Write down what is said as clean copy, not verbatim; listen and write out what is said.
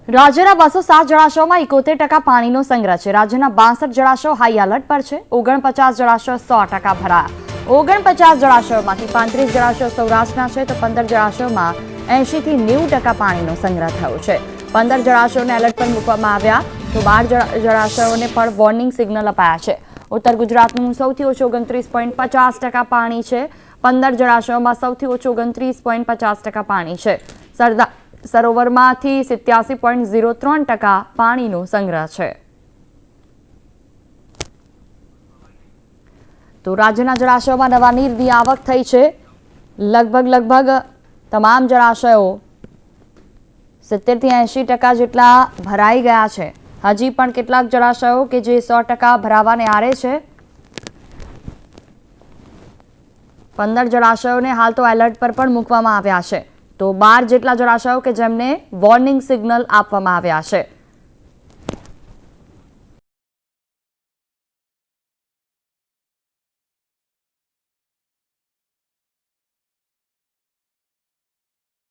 રાજ્યના 207 જળાશયોમાં 71% પાણીનો સંગ્રહ છે। રાજ્યના 62 જળાશયો હાઈ એલર્ટ પર છે। 49 જળાશયો 100% ભરાયા। 49 જળાશયોમાંથી 35 જળાશયો સૌરાષ્ટ્રના છે તો 15 જળાશયોમાં 80 થી 90% પાણીનો સંગ્રહ થયો છે। 15 જળાશયોને એલર્ટ પર મૂકવામાં આવ્યા તો 12 જળાશયોને પણ વોર્નિંગ સિગ્નલ અપાયા છે। ઉત્તર ગુજરાતનું સૌથી ઓછું 29.50% પાણી છે। 15 જળાશયોમાં સૌથી ઓછું 29.50% પાણી છે। સરદાર સરોવરમાંથી 87.03% પાણીનો સંગ્રહ છે। તો રાજ્યના જળાશયોમાં નવા નીરની આવક થઈ છે। લગભગ તમામ જળાશયો 70 થી 80% જેટલા ભરાઈ ગયા છે। હજી પણ કેટલાક જળાશયો કે જે 100% ભરાવાને આરે છે। 15 જળાશયોને હાલ તો એલર્ટ પર પણ મૂકવામાં આવ્યા છે તો 12 જેટલા જળાશયો કે જેમને વોર્નિંગ સિગ્નલ આપવામાં આવ્યા છે।